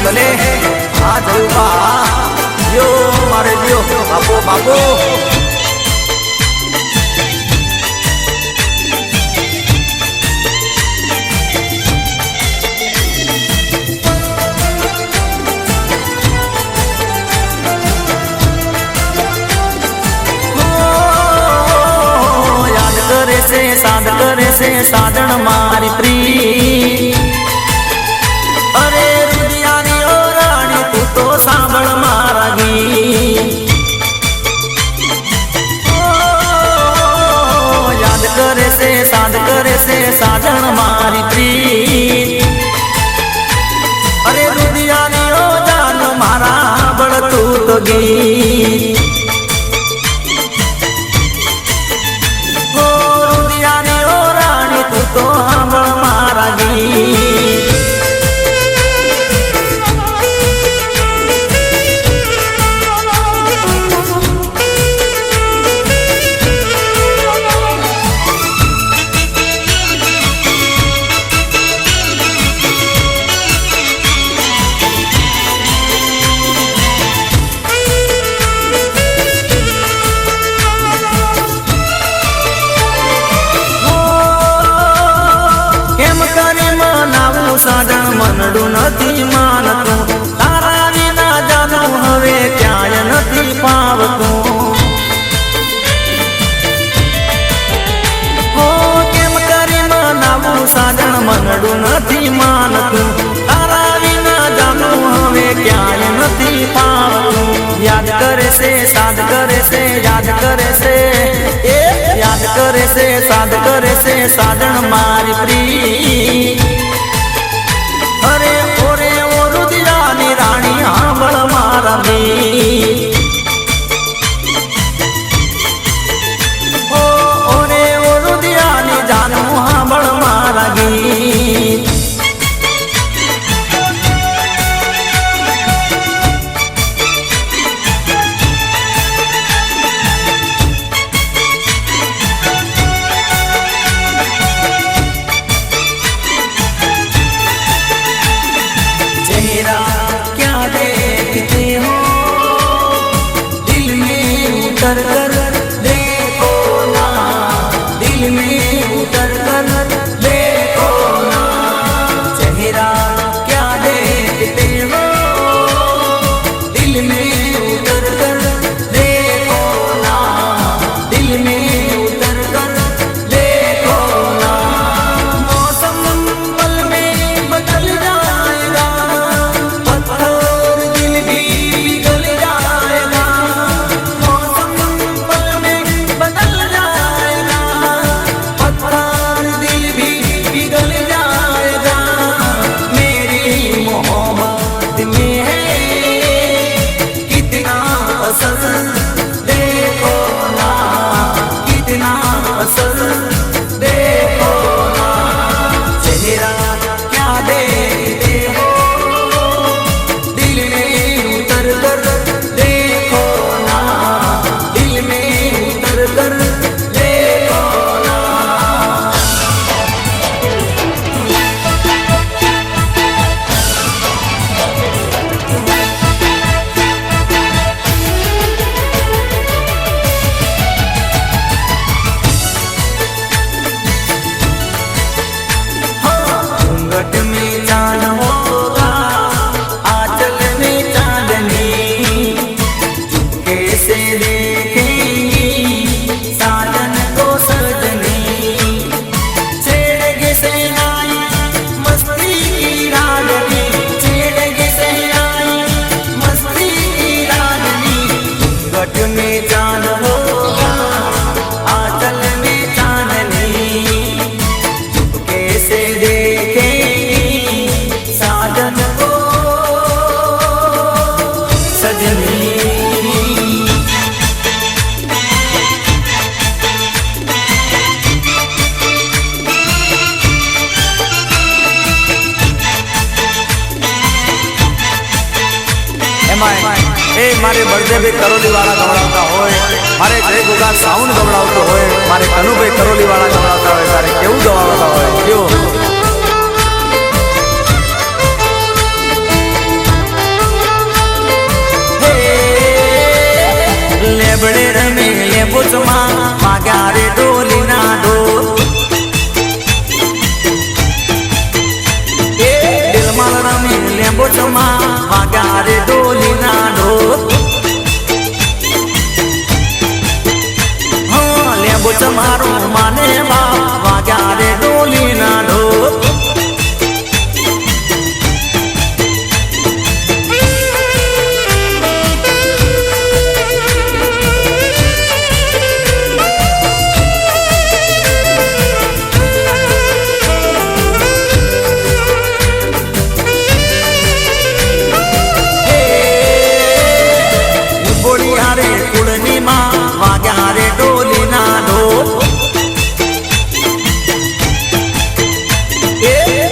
ભલે આ જોયું બા યો મારે યો બાપો બાપો साध करे से साधन मारी प्री अरे रुदियानी ओ रानी तू तो सांभळ मारागी याद करे से साध करे से साधन मारी प्री अरे रुदियानी ओ जान मारा बळ तू तो गी तो हम मारागी साजन मनडू नथी मानतू तारा विना जानू हवे क्याय नथी पावतू हो केम करी मनावू साजन मनडू नथी मानतू तारा विना जानू हवे क्याय नथी पावतू याद करे से साध करे से याद करे से याद करे से साध करे से साजन मारी प्री अरे ओरे ओ रुदियानी रानी हांबळ मारागी ओ ओरे ओ रुदियानी जानू हांबळ मारागी क्या देखते हो दिल में उतर कर देखो ना दिल में उतर कर देखो ना चेहरा क्या देखते हो दिल में उतर कर देखो ना दिल में उतर कर देखो ना मौसम पल में बदल जाएगा मारे बर्थडे भी करोली वाला गवड़ाता होय, मारे जय गुगा साउंड गवड़ावतो होय, मारे कनु भाई करोली वाला गवड़ाता होय, तारे केवू गवड़ाता होय क्यों લેબડે રમે લેબુચમાં વાગ્યા રે ડોલીના ઢોલ દિલમાં રમે લેબુચમાં વાગ્યા રે ડોલીના ઢોલ લેબુચ મારું માને બાપ વાગ્યા રે ડોલીના ઢોલ વાગ્યા રે ડોલીના ઢોલ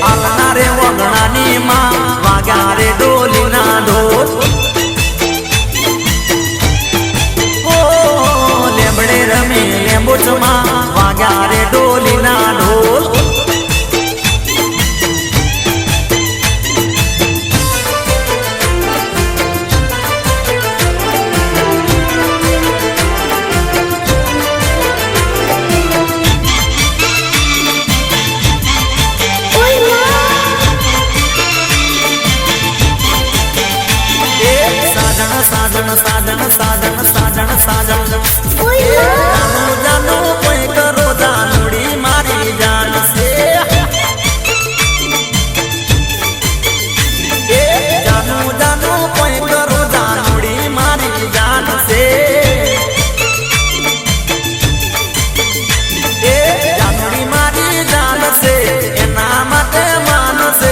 આલના રે વગણાની માં વાગ્યા રે ડોલીના ઢોલ લેબડે રમે લેંબુચમાં વાગ્યા રે ડોલીના ઢોલ સાજણ સાજણ સાજણ સાજણ સાજણ જાનું જાનું કોઈ કરો જાનુડી મારી જાન છે જાનું જાનું કોઈ કરો જાનુડી મારી જાન છે જાનુડી મારી જાન છે એના માટે માનસે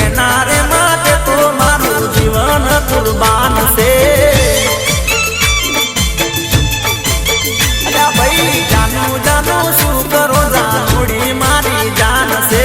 એના રે માટે તો મારું જીવન કુરબાન છે જાનું જાનું શું કરો જાનુડી મારી જાન છે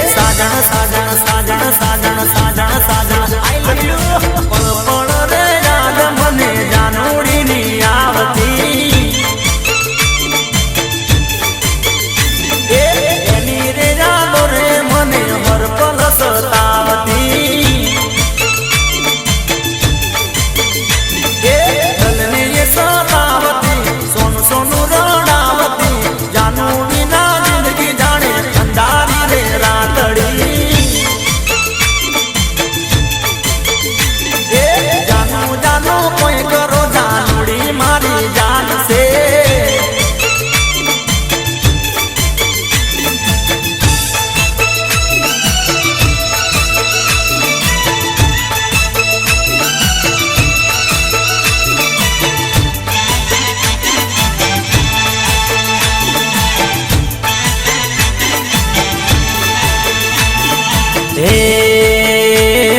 સાજણ સાજણ સાજણ સાજણ સાજણ સાજણ આઈ લવ યુ પણ રે યાદ મને જાનુડીની આવતી એની રે યાદો રે મને હરપલ સતાવતી દલની સતાવતી સોનું સોનું રડાવતી જાનુડીના જિંદગી જાણે અંધારી રે રાતડી જાનું જાનું કોઈ કરો જાનુડી મારી જાન છે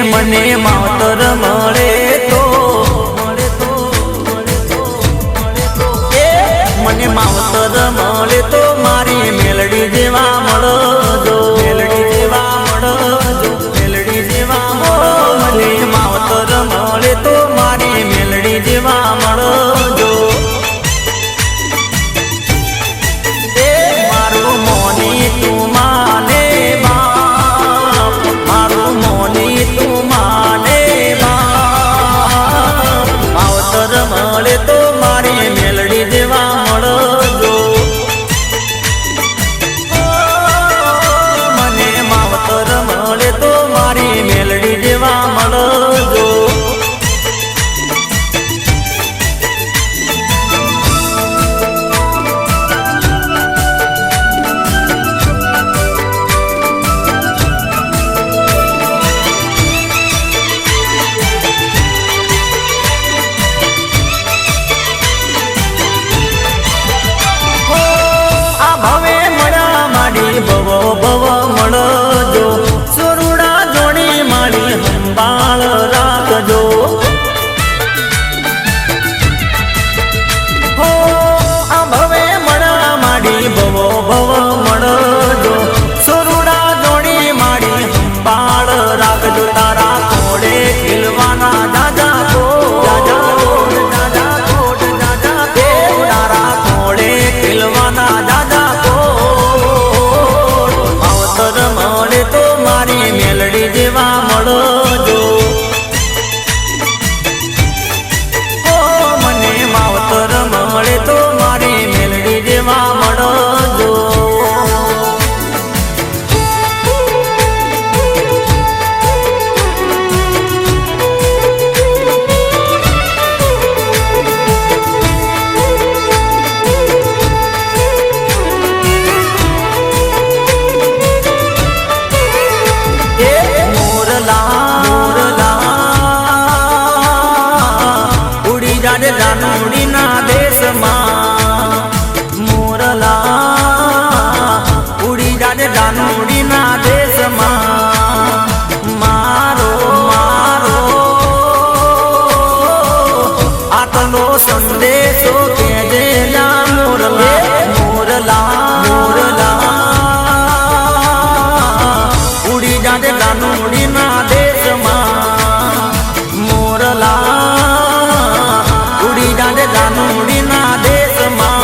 મને માવતર મળે તો મને માવતર મળે તો મારી મેલડી જેવા મળજો મેલડી જેવા મળજો મેલડી જેવા મને માવતર મળે તો મારી મેલડી જેવા મળજો મારું મોની તું માને બાપ મારું મોની તું માને બાપ માવતર મળે તો મારી મેલડી જેવા મળજો ખેલવાના દાદા કોડ માવતર મળે તો મારી મેલડી જેવા મળજો મને માવતર મળે તો મારી મેલડી જેવા મળજો જાનુડીના દેશમાં મોરલા ઉડી જાડે જાનુડીના દેશમાં મારો મારો આટલો સંદેશો કેજે ના મોરલા મોરલા મોરલા ઉડી જાડે જાનુડીના દેશમાં મોરલા જાનુડીના દેશમાં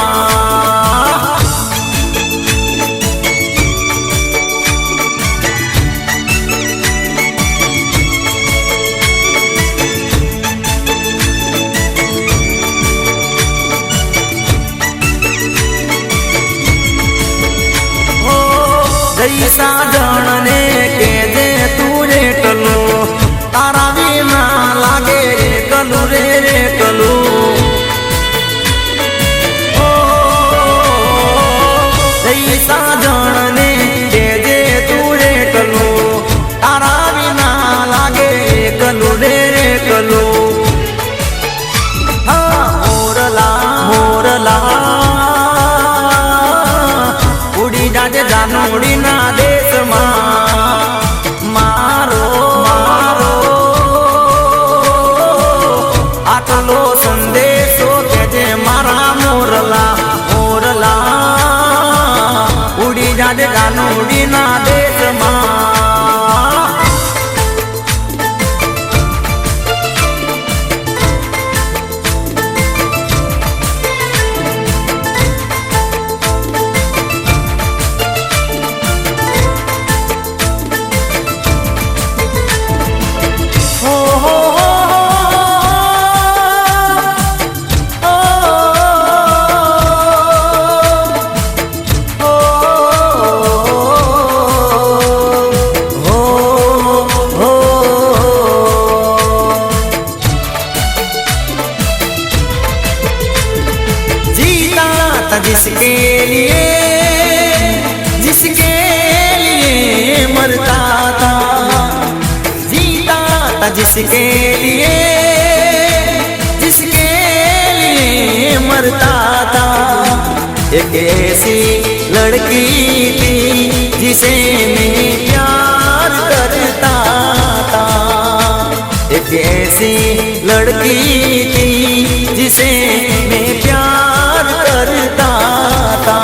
જઈ સાજણને કેજે તું રે કલો તારા વિના લાગે રે કલું રે રે કલું સાજણને કેજે તું રે કલો તારા વિના લાગે કલું રે રે કલું મોરલા મોરલા ઉડી જાજે જાનુડીના દેશમાં મારો મારો આટલો સંદેશો કેજે મારા મોરલા મોરલા ઉડી જાજે જાનુડીના દેશમાં जिसके लिए मरता था जीता था जिसके लिए मरता था एक ऐसी लड़की थी जिसे मैं प्यार करता था एक ऐसी लड़की थी जिसे मैं प्यार करता था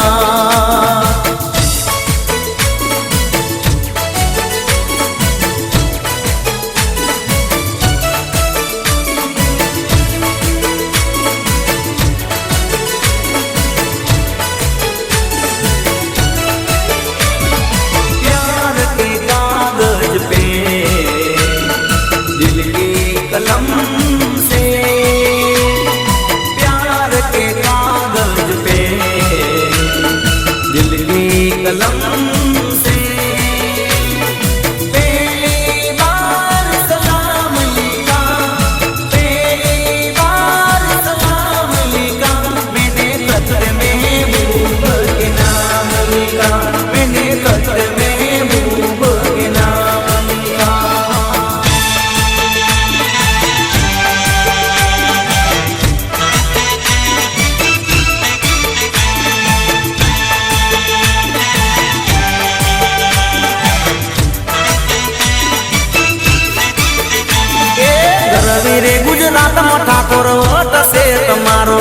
ગુજરાતમાં ઠાકોર વટ છે તમારો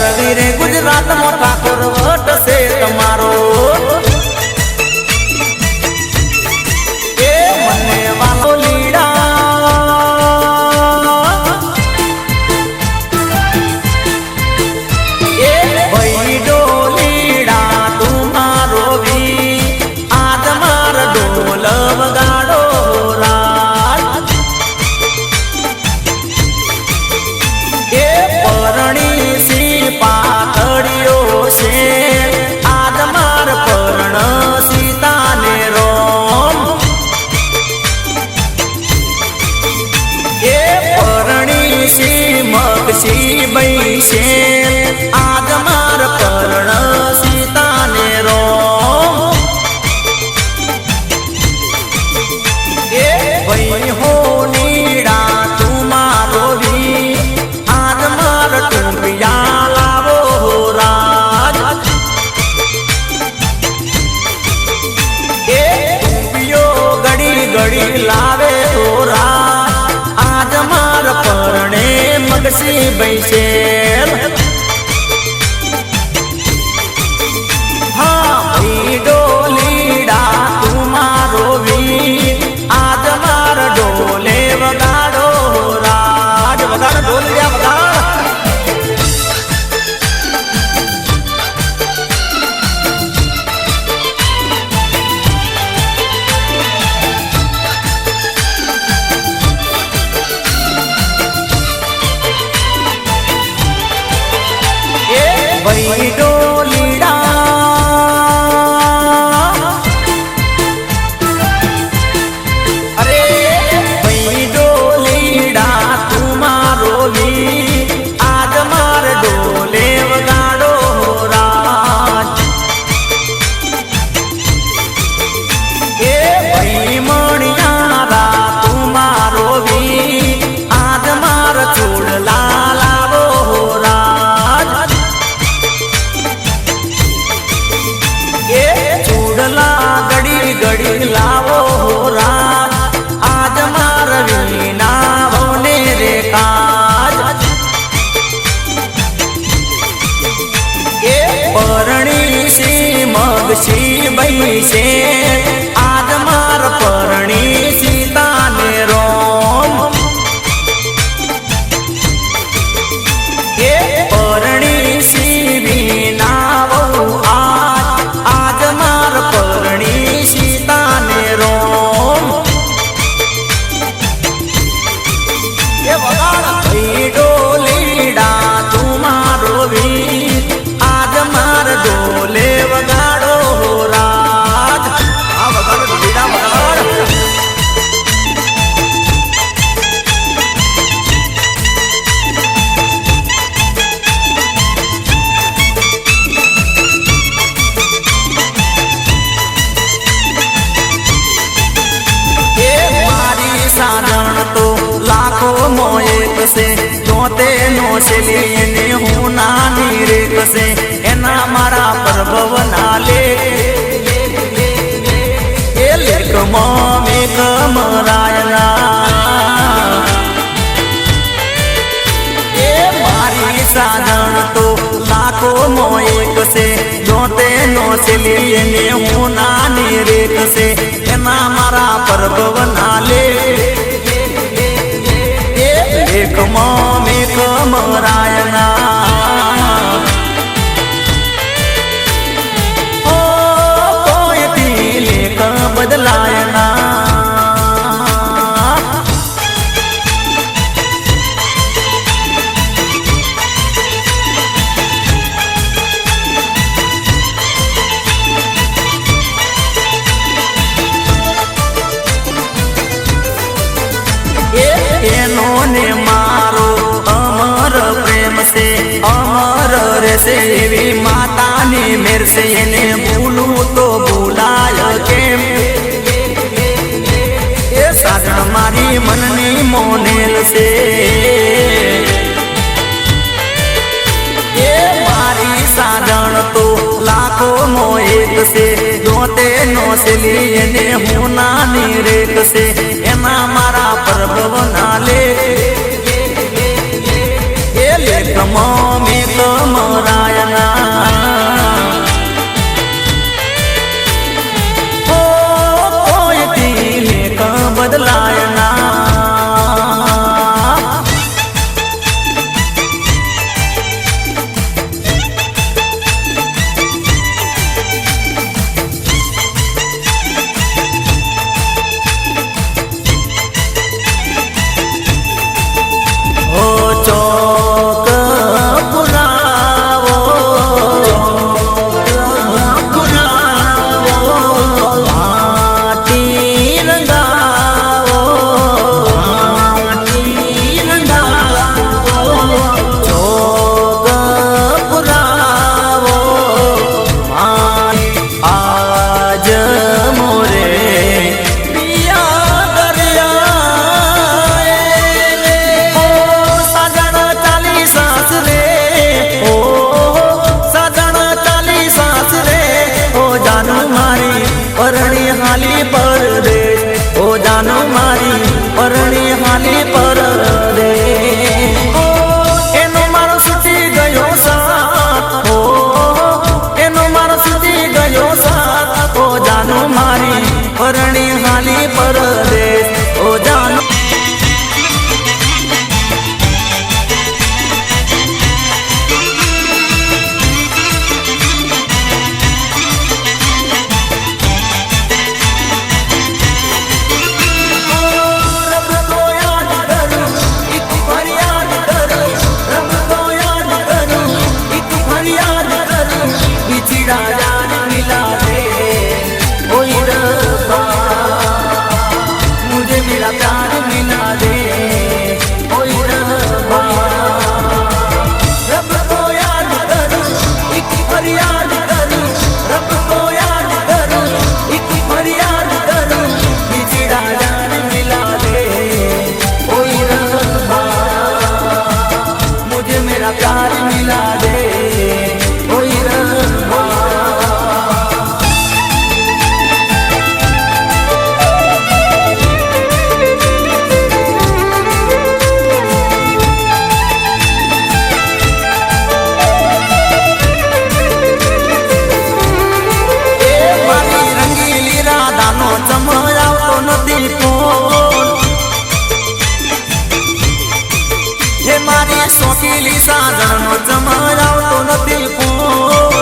રવિ રે ગુજરાતમાં ઠાકોર વટ છે તમારો મને વાલો લીડા बैसे आज मार परण सीता ने रोम वही हो नीड़ा तुम्हारो भी आज मार टूपिया लावो राज टूपियो गड़ी गड़ी लावे हो राज आज मार परणे मगसी बैसेल हाँ डोलीड़ा तुम्हारो भी आज मार डोले वगाड़ो राज वगाड़ डोल दिया वगाड़ वही डोलीड़ा अरे वही डोलीड़ा तुम्हारो भी आज मार डोले वगाड़ो राज वही मणियारा तुम्हारो भी आज मार चूड़ला लावो राज चूड़ला गड़ी गड़ी लावो राज आज मार वीणा होने रे काज परणी सी मगसी बैसे आज मार परणी सीता ने रोम परणी सी वीणा आज मार परणी सीता ने रोम डोलीड़ा तुम्हारो भी आज मार डोले वगाड़ो राज वगाड़ डोलीड़ा वगाड़ सारण तो लाखों मोएक से जोते नो से लेने हूँ नानी रेक से एना मारा प्रभव नाले ये लेक मोमे कमरायना ये मारी सारण तो लाखों मोएक से जोते नो से लेने हूँ नानी रेक से एना मारा प्रभव नाले एक मोमे कमरायना ओ कोई पीले का बदलायना इन्होंने मारो अमर प्रेम से अमर रे सेवी माता ने मेरे से इन्हें भूलू तो भूलाय के ये साजन मारी मननी मोनेल से ये मारी साजन तो लाखों मोएक से जोते नो से लिए हूँ नानी रेक से एना मारा प्रभव नाले ये लेक मोमे कमरायना ओ कोई पीले का बदलायना चौक मेरा प्यार मिला दे कोई रब्बा। સોકીલી સાજણનો ચમરાવતો નથી ફોન,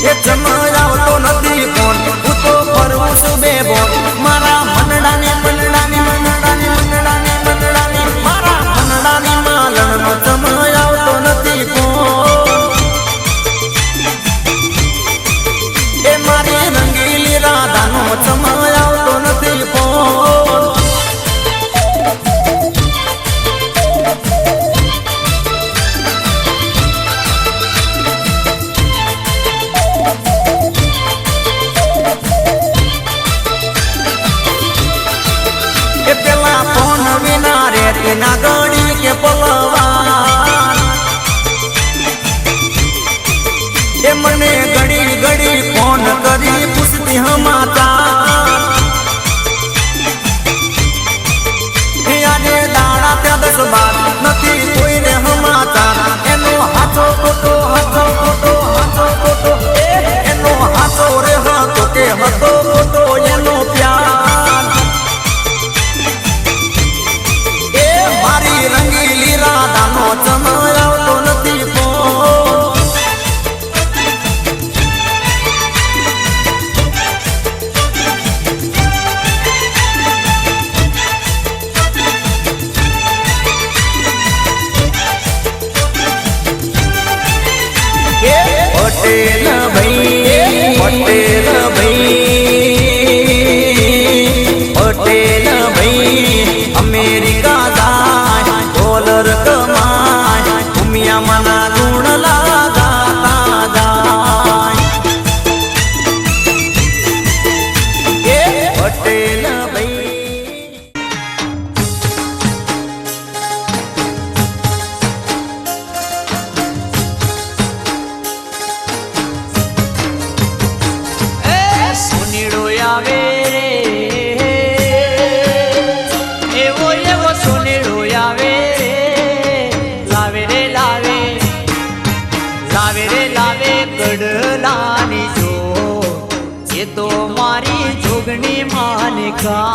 એ ચમરાવતો નથી ફોન, હું તો ફરવું છું બેબોન મારા મનડાની મનડાની મનડાની મનડાની મનડાની મારા મનડાની માલણનો ચમરાવતો નથી ફોન, એ મારી રંગીલી રાધાનો ચમરાવતો નથી ફોન। ના ગણી કે પલવાન એ મને ઘડી ઘડી ફોન કરી પૂછતી હમાતા, આજે દાડા ત્યાં 10-12 નથી કોઈને હમાતા, એનો હાથો ખોટો હાથો ખોટો હાથો ખોટો એનો હાથો રે હતો કે હતો ખોટો એનો પ્યાર, રંગીલી રાધાનો ચમરાવતો નથી ફોન। પટેલ ભાઈ પટેલ ભાઈ પટેલ ભાઈ અમેરિકા જાય ડોલર કમાય ઉમિયા મના ગુણ લાગાતા જાય, એ પટેલ ભાઈ। સોનીડો આવે એવો એવો સોનેડો આવે લાવે રે લાવે લાવે રે લાવે કડલાની જો એ તો મારી જોગણી માનકા।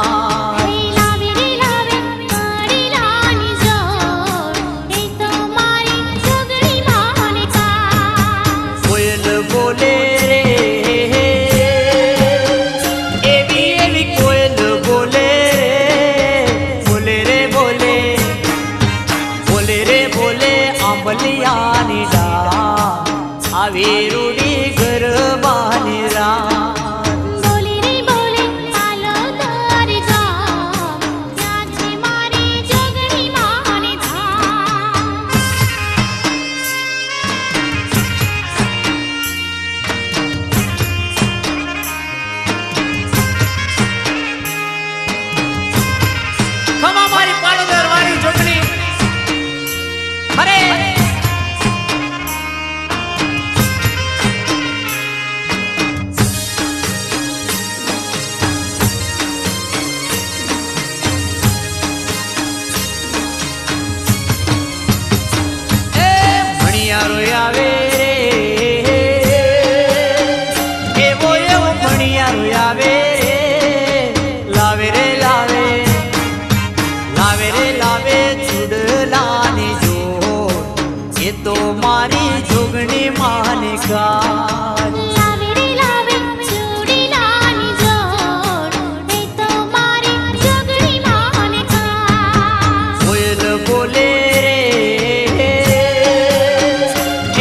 કોયલ બોલે રે એવી એવી કોયલ બોલે બોલે રે બોલે બોલે રે બોલે આંબલિયાની ડા આવી રૂડી ગરબાની રા। તો મારી જોગણી માનકા। લાવે રે લાવે ચૂડીલાની જોડ એ તો મારી જોગણી માનકા। કોયલ બોલે રે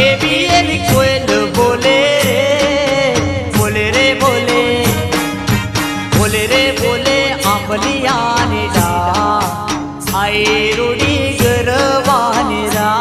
એવી એવી કોયલ બોલે બોલે રે બોલે બોલે રે બોલે આંબલિયાની ડા આઈ રૂડી ગરવાની રા।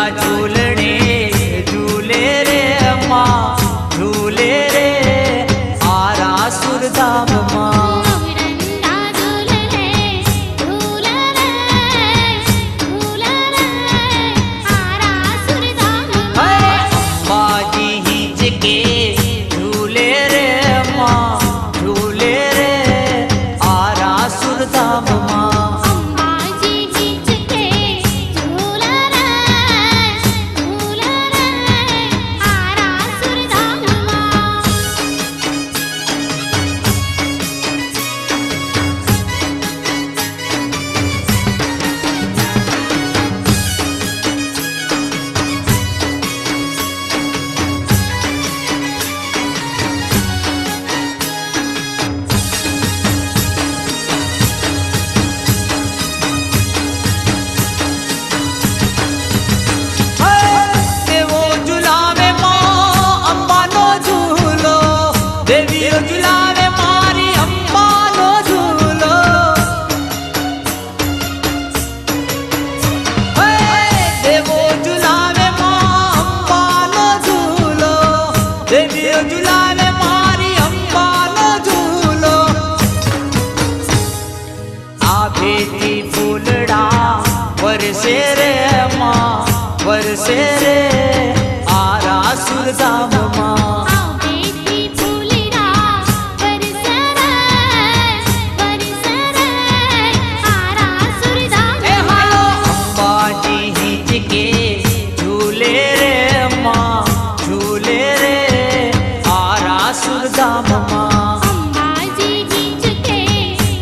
झूला झूलने झूले रे अम्मा झूले रे आरा सुरधाम माँ गौरंगा झूलले झूलले झूलले आरा सुरधाम बाजी हिचके झूले रे अम्मा झूले रे आरा सुरधाम माँ अंबाजी हिचके झूलले झूलले आरा सुरधाम देवो झुलावे माँ अंबानो झूलो देवीओ झुलावे मारी अंबानो झूलो देवो झुलावे माँ अंबानो झूलो देवीओ झुलावे मारी अंबानो झूलो आभेती फूलड़ा वरसे रे माँ वरसे रे आरा सुरधाम माँ आवेती फूलड़ा वरसरे वरसरे आरा सुरधाम ए हालो अंबाजी हिचके झूले रे माँ झूले रे आरा सुरधाम माँ अंबाजी हिचके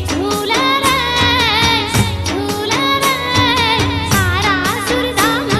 झूलले झूलले आरा सुरधाम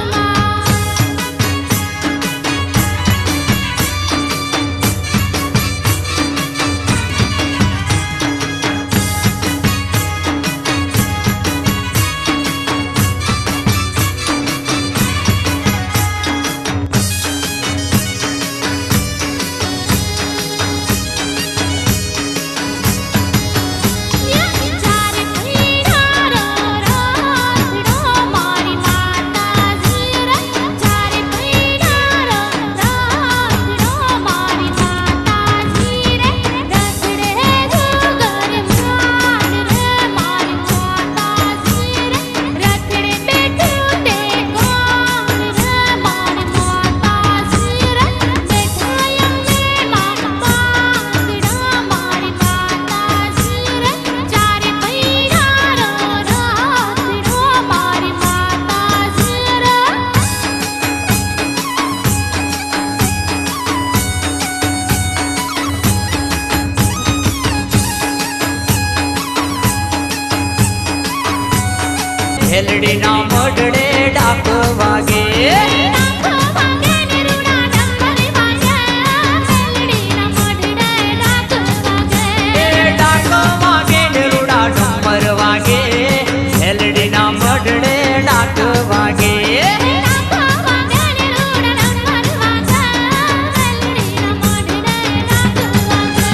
चार पैरारो राखड़ो मारी माता जीरे चार पैरारो राखड़ो मारी माता जीरे रखड़े घुगर मान रे मारी माता जीरे रखड़े पे टूटे कौन रे मारी माता जीरे बैठाया में माता पांगड़ा मारी माता जीरे चार पैरारो राखड़ो मारी माता जीरे हेलड़ी ना मडड़े डाक वागे डाको वागे निरुड़ा डंबर वागे मेलड़ी ना मडड़े डाको वागे डाक वागे निरुड़ा डंबर वागे हेलड़ी ना मडड़े डाक वागे डाको वागे निरुड़ा डंबर वागे मेलड़ी ना मडड़े डाको वागे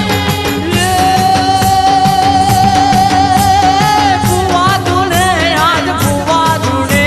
बुआ धुने आज बुआ धुने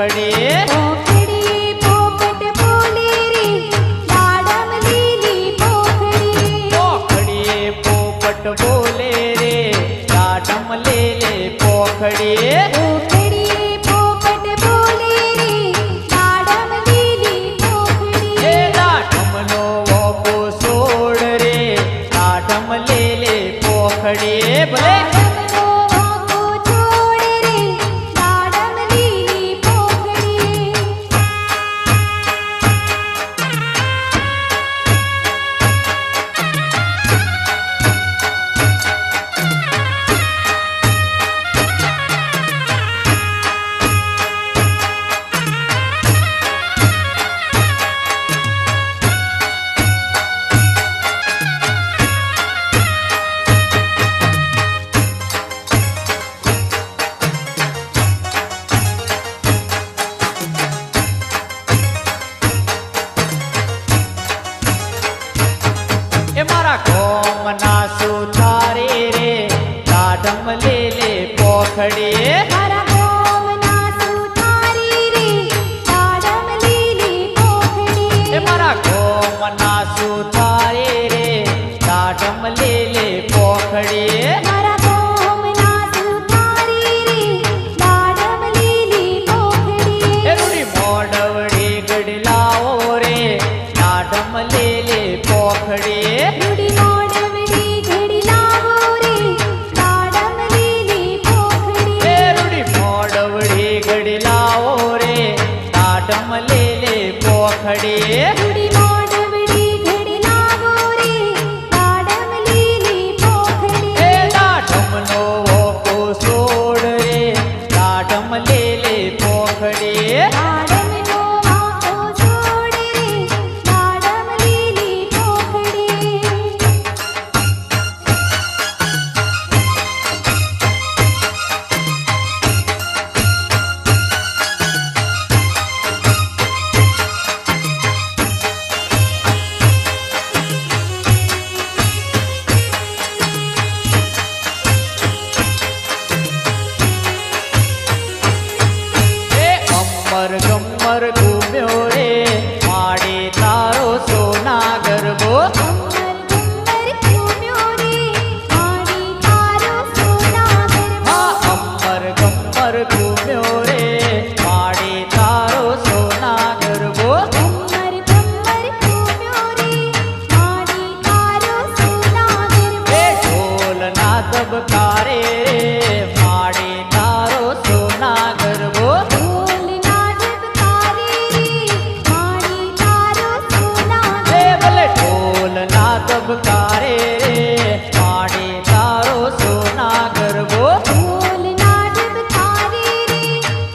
પોખડીએ પોખડી પોપટ બોલે રે દાડમ લીલી પોખડી પોખડીએ પોપટ બોલે રે દાડમ લેલે પોખડીએ પોખડી પોપટ બોલે રે દાડમ લીલી પોખડી એ દાડમનો વોકો સોડ રે દાડમ લેલે પોખડીએ ભલે દાડમનો વાંકો છોડ રે દાડમ લીલી પોખડી એ મારા ગોમના સુથારે રે દાડમ લેલે પોખડીએ મારા ગોમના સુથારી રે દાડમ લીલી પોખડી એ મારા ગોમના સુથારે રે દાડમ લેલે પોખડીએ મારા ગોમના સુથારી રે દાડમ લીલી પોખડી એ રૂડી મોડવડી ગડલાઓ રે દાડમ લેલે પોખડીએ રૂડી મોડવડી ઘડી લાવો રે દાડમ લીલી પોખડી એ રૂડી મોડવડી ગડલાઓ રે દાડમ લેલે પોખડીએ રૂડી મોડવડી ઘડી લાવો રે દાડમ લીલી પોખડી એ દાડમનો વોકો સોડ રે દાડમ લેલે પોખડીએ દાડમનો વાંકો છોડ રે દાડમ લીલી પોખડી એ અમર ગમર ઘૂમ્યો રે માડે તારો સોના ગરબો અમર ગુમર ઘૂમ્યો રે માડી તારો સોના ગરબો હા અમર ગમર ઘૂમ્યો રે માડે તારો સોના ગરબો અમર ગમર ઘૂમ્યો રે માડી તારો સોના ગરબો એ ઢોલના ધબકારે રે માડે તારો સોના ગરબો ઢોલના ઝબકારે રે માડી તારો સોના એ ભલે ઢોલના ધબકારે રે માડે તારો સોના ગરબો ઢોલના ઝબકારે રે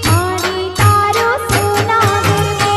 માડી તારો સોના ગરબો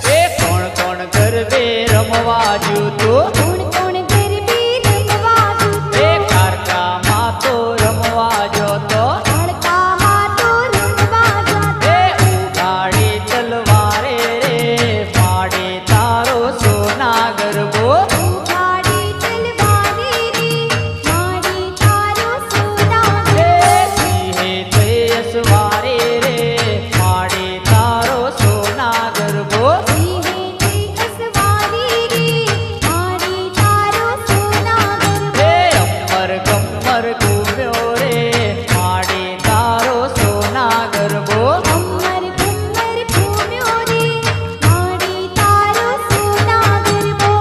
એ કોણ કોણ ગરબે રમવા જૂતું કોણ કોણ ગરબી રમવા જૂતો એ કારકામાં તો રમવા જોતો તડકામાં તો રમવા જાતો એ ઉગાડી તલવારે રે માડે તારો સોના ગરબો ઉગાડી તલવારી રે માડી તારો સોના એ ગરબો સિંહે તે અસવારે રે માડે તારો સોના ગરબો સિંહે તે અસવારી રે માડી તારો સોના ગરબો એ અમર ગમર ઘૂમ્યો રે માડે તારો સોના ગરબો અમર ગુમર ઘૂમ્યો રે માડી તારો સોના ગરબો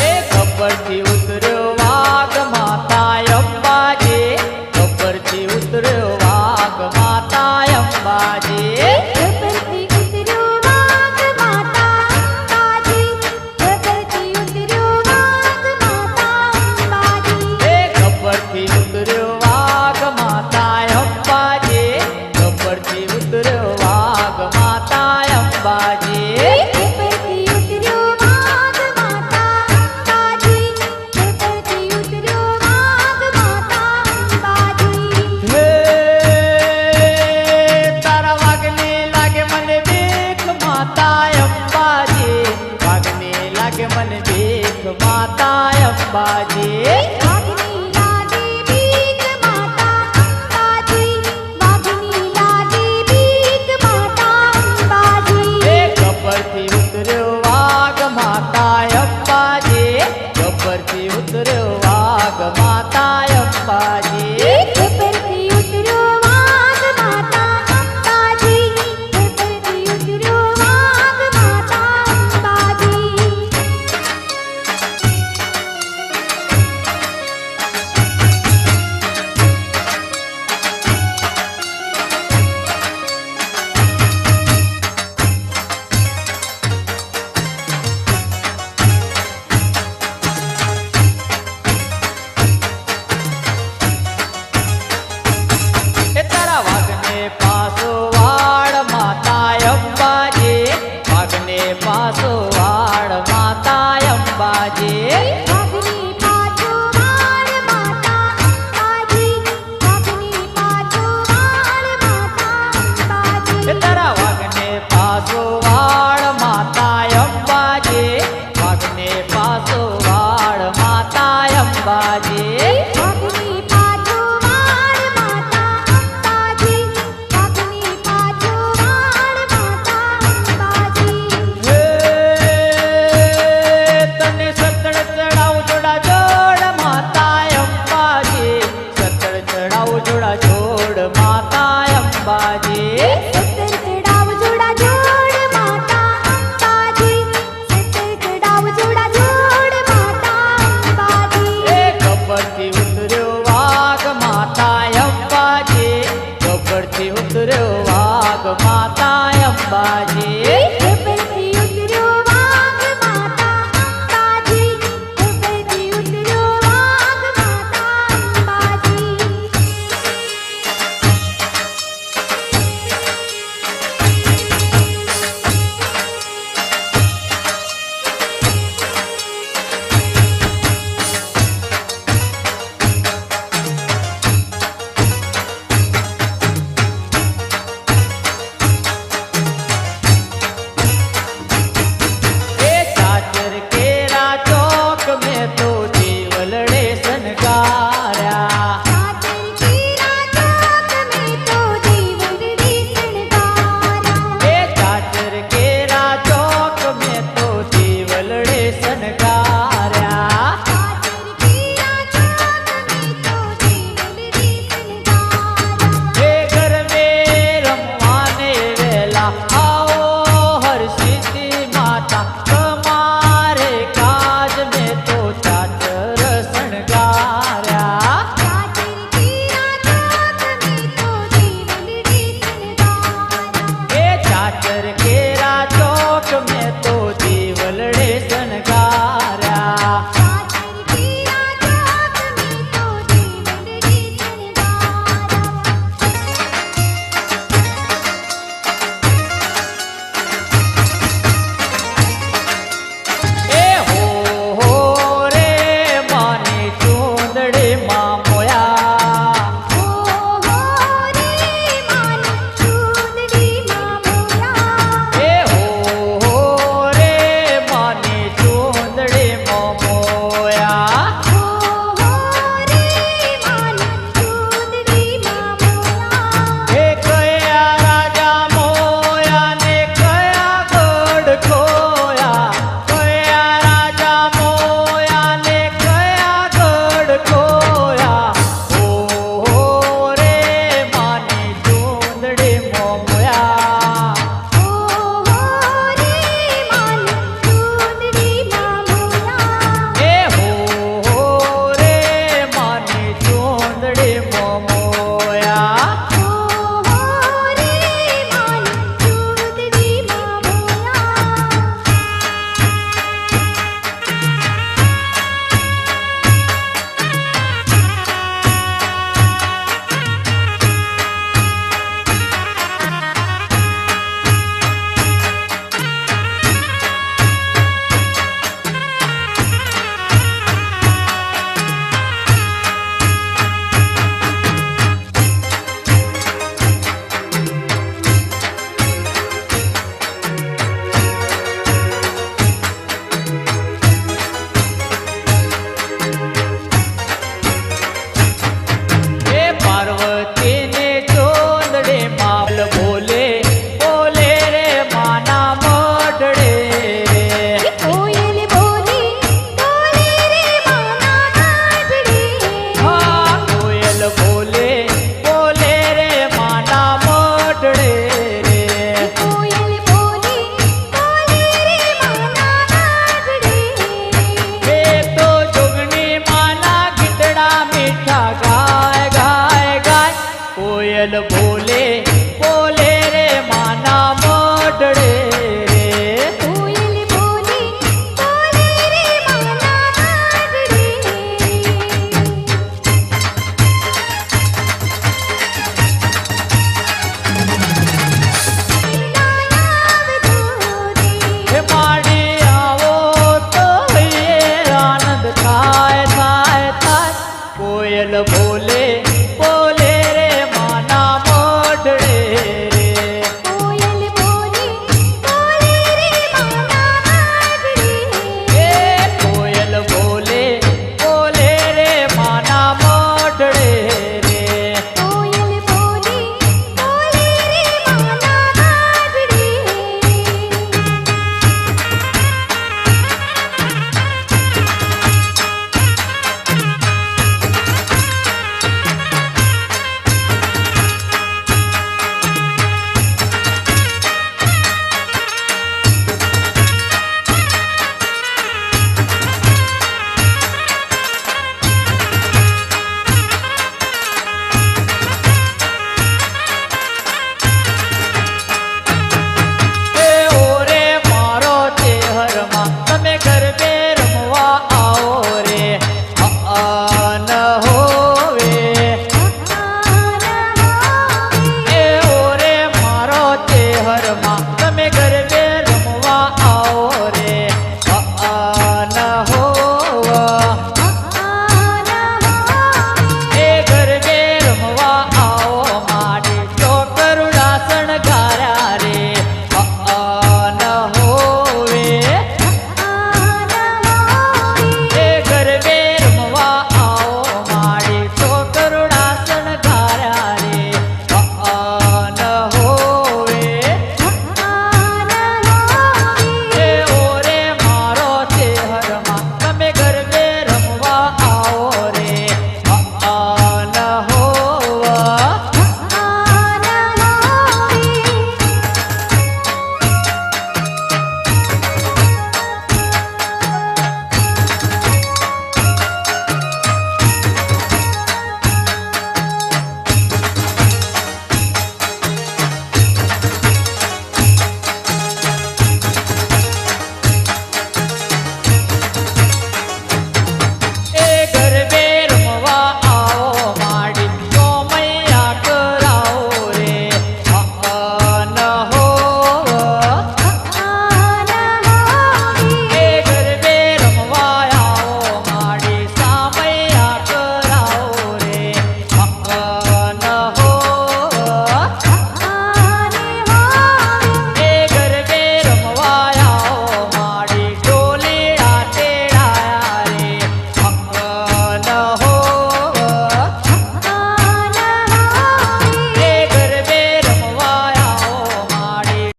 એ ખબરથી ઉતર્યો વાઘ માતા અંબાજી અંબાજી વાઘની લાગે બીક માતા અંબાજી વાઘની લાગે બીક માતા અંબાજી એ ગબ્બરથી ઉતર્યો વાઘ માતા અંબાજી ગબ્બરથી ઉતર્યો વાઘ માતા અંબાજી ગબ્બરથી ઉતર્યો વાઘ માતા અંબાજી ગબ્બરથી ઉતર્યો વાઘ માતા અંબાજી એ તારા વાઘને પાસો વાળ માતા અંબાજી વાઘને પાસો વાળ માતા અંબાજી વાઘની પાછો વાળ માતા અંબાજી વાઘની પાછો વાળ માતા અંબાજી એ તારા વાઘને પાસો વાળ માતા અંબાજી વાઘને પાસો વાળ માતા અંબાજી વાઘની પાછો વાળ માતા અંબાજી વાઘની પાછો વાળ માતા અંબાજી હે તને સતળ ચડાવ જોડા જોડ માતા અંબાજી સતળ ચડાવ જોડા જોડ માતા અંબાજી સત્તર ચડાવ જોડા જોડ માતા અંબાજી સત્તર ચડાવ જોડા જોડ માતા અંબાજી એ ગબ્બરથી ઉતર્યો વાઘ માતા અંબાજી ગબ્બરથી ઉતર્યો વાઘ માતા અંબાજી ગબ્બરથી ઉતર્યો વાઘ માતા અંબાજી ગબ્બરથી કોયલ બોલે